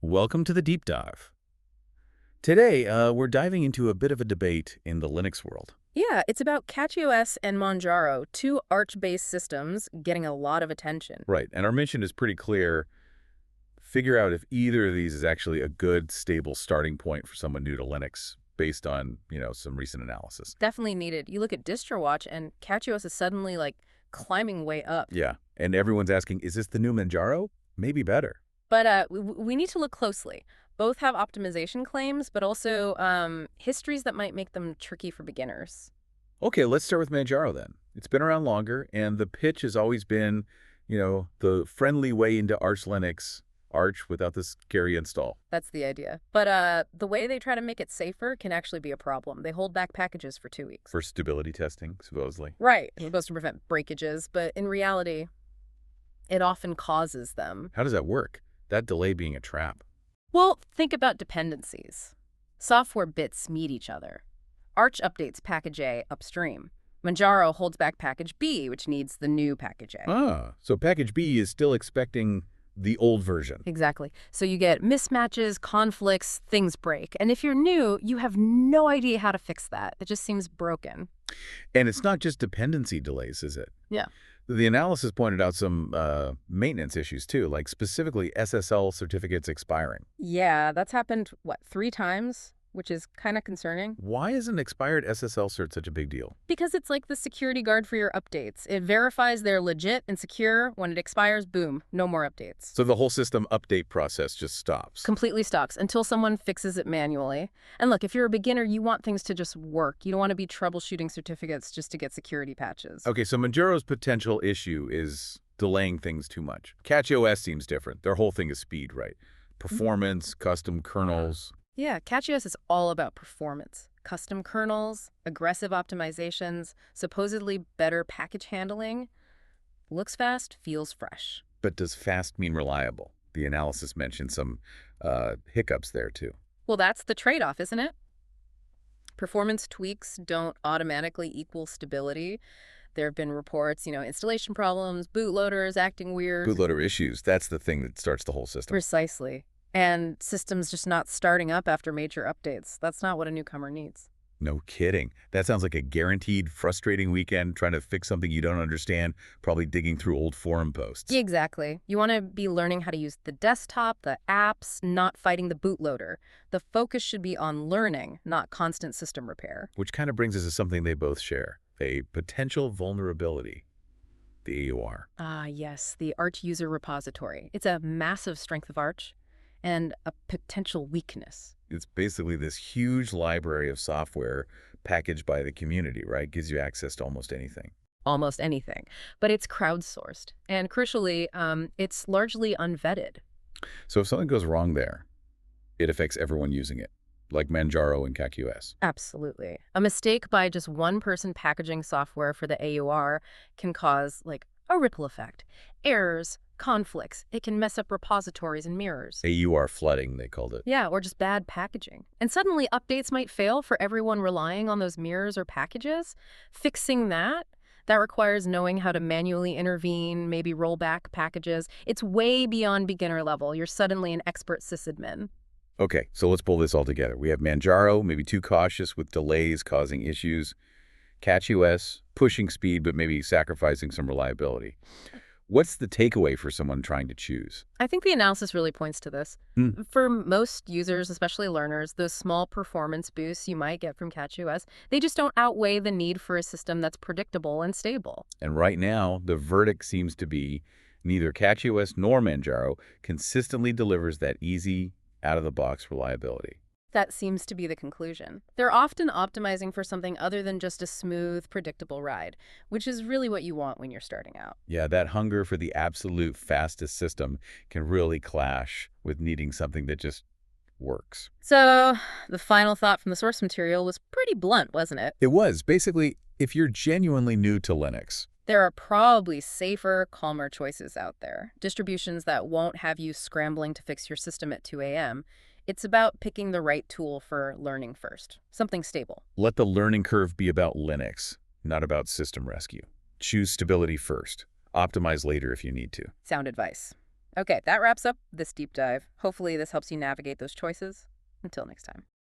Welcome to the deep dive. Today, we're diving into a bit of a debate in the Linux world. Yeah, it's about CachyOS and Manjaro, two Arch-based systems getting a lot of attention. Right, and our mission is pretty clear. Figure out if either of these is actually a good, stable starting point for someone new to Linux based on, some recent analysis. Definitely needed. You look at DistroWatch and CachyOS is suddenly like climbing way up. Yeah, and everyone's asking, is this the new Manjaro? Maybe better. But we need to look closely. Both have optimization claims, but also histories that might make them tricky for beginners. Okay, let's start with Manjaro then. It's been around longer, and the pitch has always been, the friendly way into Arch Linux, Arch without the scary install. That's the idea. But the way they try to make it safer can actually be a problem. They hold back packages for 2 weeks. For stability testing, supposedly. Right. It's supposed to prevent breakages, but in reality, it often causes them. How does that work? That delay being a trap. Well, think about dependencies. Software bits meet each other. Arch updates package A upstream. Manjaro holds back package B, which needs the new package A. Ah, so package B is still expecting the old version. Exactly. So you get mismatches, conflicts, things break. And if you're new, you have no idea how to fix that. It just seems broken. And it's not just dependency delays, is it? Yeah. The analysis pointed out some maintenance issues too, like specifically SSL certificates expiring. Yeah, that's happened, 3 times? Which is kind of concerning. Why is an expired SSL cert such a big deal? Because it's like the security guard for your updates. It verifies they're legit and secure. When it expires, boom, no more updates. So the whole system update process just stops. Completely stops until someone fixes it manually. And look, if you're a beginner, you want things to just work. You don't want to be troubleshooting certificates just to get security patches. Okay, so Manjaro's potential issue is delaying things too much. CachyOS seems different. Their whole thing is speed, right? Performance, custom kernels. Yeah, CachyOS is all about performance. Custom kernels, aggressive optimizations, supposedly better package handling. Looks fast, feels fresh. But does fast mean reliable? The analysis mentioned some hiccups there too. Well, that's the trade-off, isn't it? Performance tweaks don't automatically equal stability. There have been reports, installation problems, bootloaders acting weird. Bootloader issues, that's the thing that starts the whole system. Precisely. And systems just not starting up after major updates. That's not what a newcomer needs. No kidding. That sounds like a guaranteed frustrating weekend trying to fix something you don't understand, probably digging through old forum posts. Exactly. You want to be learning how to use the desktop, the apps, not fighting the bootloader. The focus should be on learning, not constant system repair. Which kind of brings us to something they both share, a potential vulnerability, the AUR. Ah, yes, the Arch user repository. It's a massive strength of Arch and a potential weakness. It's basically this huge library of software packaged by the community, right? Gives you access to almost anything. Almost anything. But it's crowdsourced. And crucially, it's largely unvetted. So if something goes wrong there, it affects everyone using it, like Manjaro and CachyOS. Absolutely. A mistake by just one person packaging software for the AUR can cause, a ripple effect. Errors, conflicts. It can mess up repositories and mirrors. AUR flooding, they called it. Yeah, or just bad packaging. And suddenly updates might fail for everyone relying on those mirrors or packages. Fixing that requires knowing how to manually intervene, maybe roll back packages. It's way beyond beginner level. You're suddenly an expert sysadmin. Okay, so let's pull this all together. We have Manjaro, maybe too cautious with delays causing issues. CachyOS, pushing speed but maybe sacrificing some reliability. What's the takeaway for someone trying to choose? I think the analysis really points to this. For most users, especially learners, those small performance boosts you might get from CachyOS, they just don't outweigh the need for a system that's predictable and stable. And right now, the verdict seems to be neither CachyOS nor Manjaro consistently delivers that easy, out-of-the-box reliability. That seems to be the conclusion. They're often optimizing for something other than just a smooth, predictable ride, which is really what you want when you're starting out. Yeah, that hunger for the absolute fastest system can really clash with needing something that just works. So the final thought from the source material was pretty blunt, wasn't it? It was. Basically, if you're genuinely new to Linux, there are probably safer, calmer choices out there. Distributions that won't have you scrambling to fix your system at 2 a.m. It's about picking the right tool for learning first, something stable. Let the learning curve be about Linux, not about system rescue. Choose stability first. Optimize later if you need to. Sound advice. Okay, that wraps up this deep dive. Hopefully this helps you navigate those choices. Until next time.